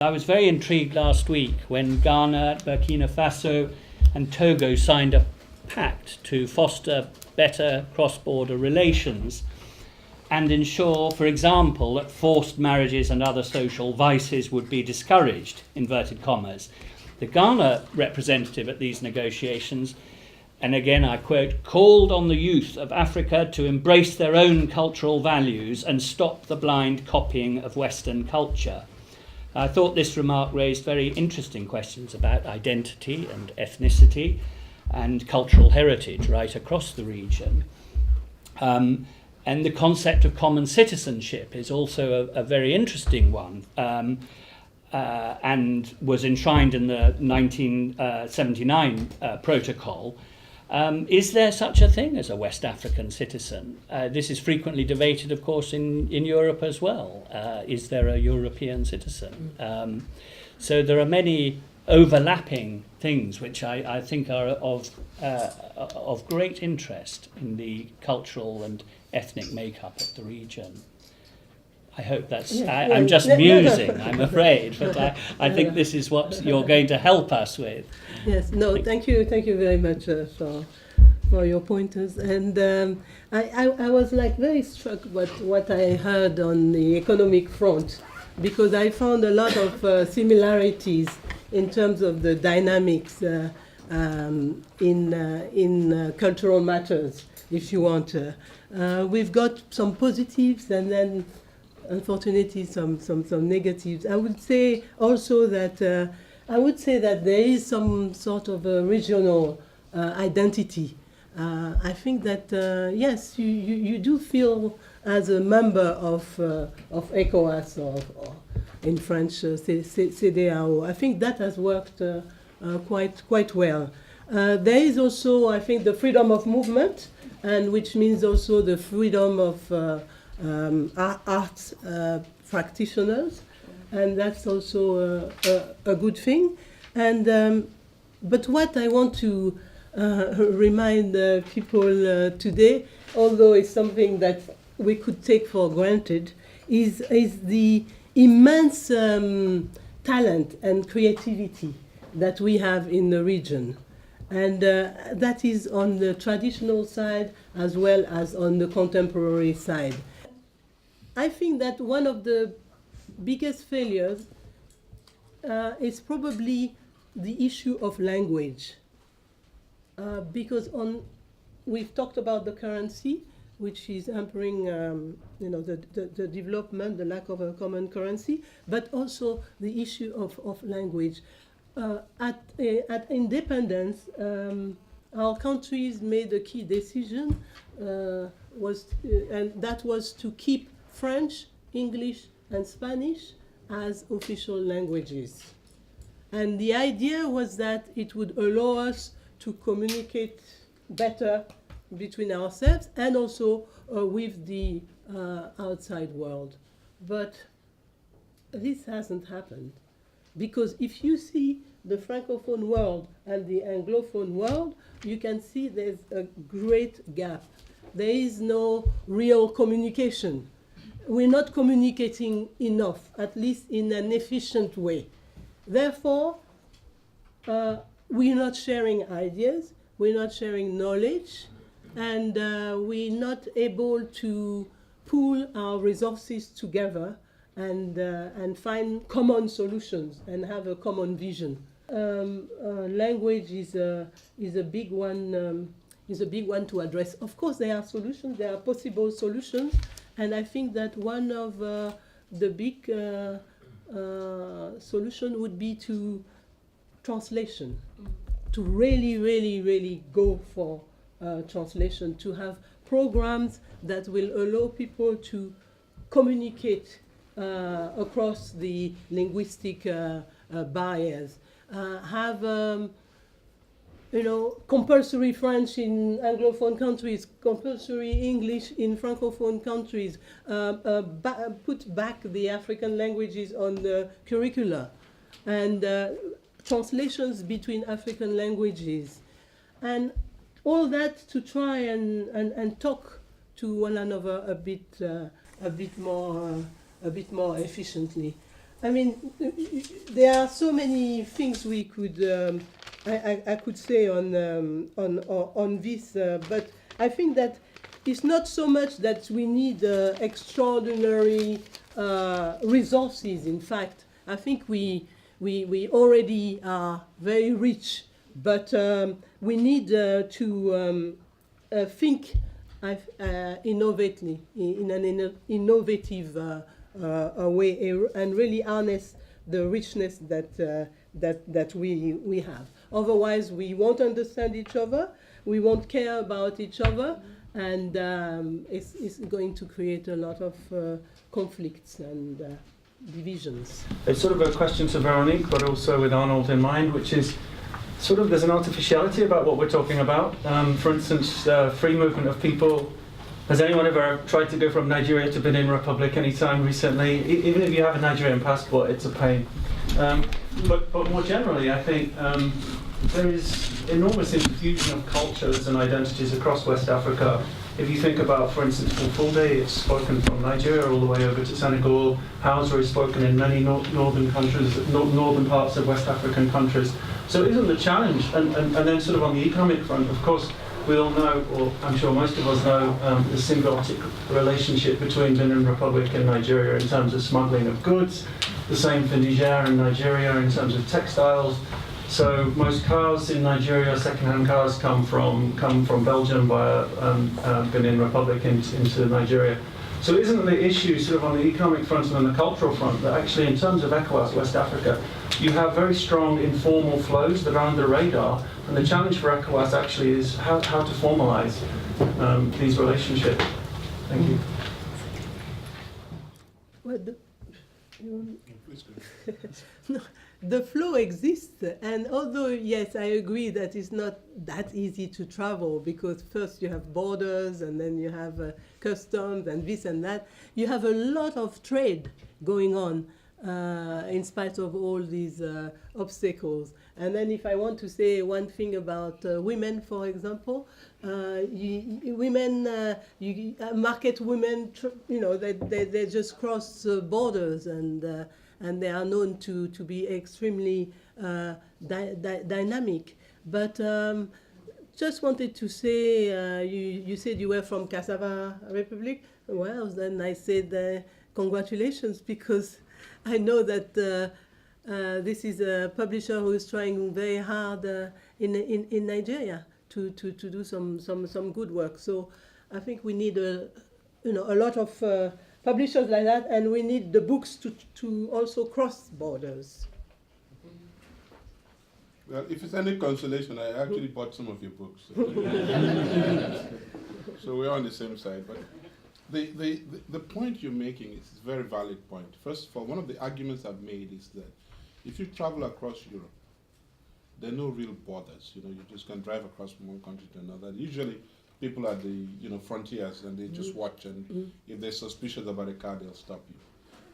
I was very intrigued last week when Ghana, Burkina Faso and Togo signed a pact to foster better cross-border relations and ensure, for example, that forced marriages and other social vices would be discouraged, inverted commas. The Ghana representative at these negotiations, and again I quote, called on the youth of Africa to embrace their own cultural values and stop the blind copying of Western culture. I thought this remark raised very interesting questions about identity and ethnicity and cultural heritage right across the region. And the concept of common citizenship is also a very interesting one, and was enshrined in the 1979 protocol. Is there such a thing as a West African citizen? This is frequently debated, of course, in Europe as well. Is there a European citizen? So there are many overlapping things which I think are of great interest in the cultural and ethnic makeup of the region. I hope that's... I'm just musing, I'm afraid, but I think this is what you're going to help us with. Yes, no, thank you very much for your pointers. And I was like very struck with what I heard on the economic front, because I found a lot of similarities in terms of the dynamics in cultural matters, if you want. We've got some positives and then unfortunately some negatives. I would say also that there is some sort of a regional identity. I think that yes, you do feel as a member of ECOWAS or in French CEDEAO. I think that has worked quite well. There is also, I think, the freedom of movement, and which means also the freedom of arts practitioners, and that's also a good thing. And but what I want to remind people today, although it's something that we could take for granted, is the immense talent and creativity that we have in the region. And that is on the traditional side as well as on the contemporary side. I think that one of the biggest failures is probably the issue of language. Because we've talked about the currency, which is hampering the development, the lack of a common currency, but also the issue of language. At independence, our countries made a key decision, and that was to keep French, English, and Spanish as official languages. And the idea was that it would allow us to communicate better between ourselves and also with the outside world. But this hasn't happened. Because if you see the Francophone world and the Anglophone world, you can see there's a great gap. There is no real communication. We're not communicating enough, at least in an efficient way. Therefore, we're not sharing ideas, we're not sharing knowledge, and we're not able to pool our resources together and find common solutions and have a common vision. Language is a big one. Is a big one to address. Of course, there are solutions. There are possible solutions, and I think that one of the big solution would be to translation. To really go for translation. To have programs that will allow people to communicate across the linguistic barriers. Have compulsory French in Anglophone countries, compulsory English in Francophone countries, put back the African languages on the curricula, and translations between African languages, and all that to try and talk to one another a bit more efficiently. I mean, there are so many things we could, I could say on this, but I think that it's not so much that we need extraordinary resources. In fact, I think we already are very rich, but we need to think innovatively, in an innovative way, and really harness the richness that we have. Otherwise, we won't understand each other, we won't care about each other, and it's going to create a lot of conflicts and divisions. It's sort of a question to Véronique, but also with Arnold in mind, which is sort of there's an artificiality about what we're talking about. For instance, free movement of people. Has anyone ever tried to go from Nigeria to Benin Republic anytime recently? Even if you have a Nigerian passport, it's a pain. But more generally, I think there is enormous infusion of cultures and identities across West Africa. If you think about, for instance, Fulfulde, it's spoken from Nigeria all the way over to Senegal. Hausa is spoken in many northern countries, northern parts of West African countries. So isn't the challenge, and then sort of on the economic front, of course, we all know, or I'm sure most of us know, the symbiotic relationship between Benin Republic and Nigeria in terms of smuggling of goods. The same for Niger and Nigeria in terms of textiles. So most cars in Nigeria, second-hand cars, come from Belgium via Benin Republic into Nigeria. So isn't the issue sort of on the economic front and on the cultural front that actually in terms of ECOWAS, West Africa, you have very strong informal flows that are under the radar, and the challenge for ECOWAS actually is how to formalize these relationships. Thank you. Well, the flow exists, and although yes, I agree that it's not that easy to travel, because first you have borders and then you have customs and this and that. You have a lot of trade going on in spite of all these obstacles. And then if I want to say one thing about women, for example, market women, they just cross borders, and they are known to be extremely dynamic. But just wanted to say, you said you were from Cassava Republic. Well, then I said congratulations, because I know that this is a publisher who is trying very hard in Nigeria to do some good work. So I think we need a lot of publishers like that, and we need the books to also cross borders. Well, if it's any consolation, I actually bought some of your books. So we're on the same side. But the point you're making is a very valid point. First of all, one of the arguments I've made is that if you travel across Europe, there are no real borders. You just can drive across from one country to another. Usually, people are the frontiers, and they just watch, and if they're suspicious about a car, they'll stop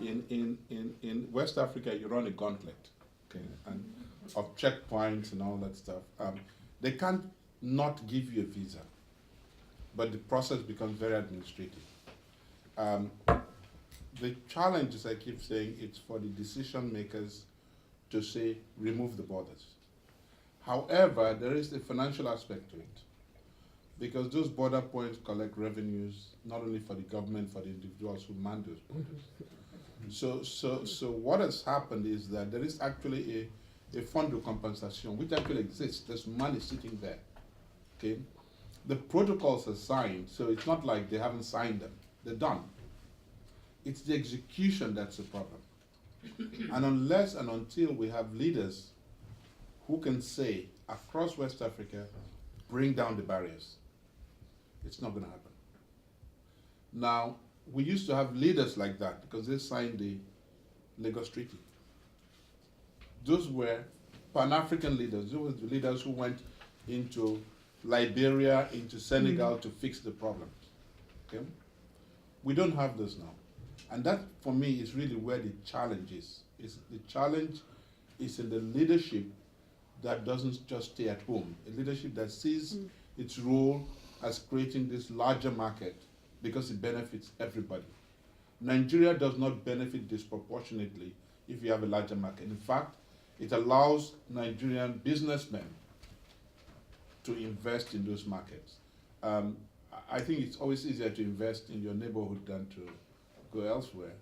you. In West Africa, you run a gauntlet, okay, and of checkpoints and all that stuff. They can't not give you a visa, but the process becomes very administrative. The challenge, as I keep saying, it's for the decision makers to say, remove the borders. However, there is a financial aspect to it, because those border points collect revenues, not only for the government, for the individuals who man those borders. So what has happened is that there is actually a fund de compensation, which actually exists. There's money sitting there, okay? The protocols are signed, so it's not like they haven't signed them. They're done. It's the execution that's the problem. And unless and until we have leaders who can say, across West Africa, bring down the barriers, it's not going to happen. Now, we used to have leaders like that because they signed the Lagos Treaty. Those were Pan-African leaders. Those were the leaders who went into Liberia, into Senegal to fix the problems. Okay? We don't have those now. And that, for me, is really where the challenge is. The challenge is in the leadership that doesn't just stay at home. A leadership that sees its role as creating this larger market because it benefits everybody. Nigeria does not benefit disproportionately if you have a larger market. In fact, it allows Nigerian businessmen to invest in those markets. I think it's always easier to invest in your neighborhood than to go elsewhere.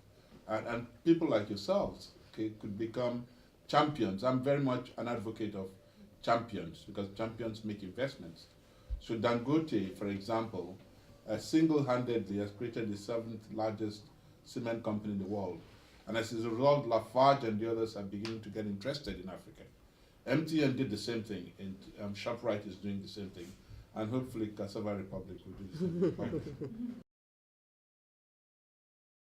And people like yourselves could become champions. I'm very much an advocate of champions because champions make investments. So Dangote, for example, single-handedly has created the 7th largest cement company in the world. And as a result, Lafarge and the others are beginning to get interested in Africa. MTN did the same thing, and ShopRite is doing the same thing, and hopefully Cassava Republic will do the same thing.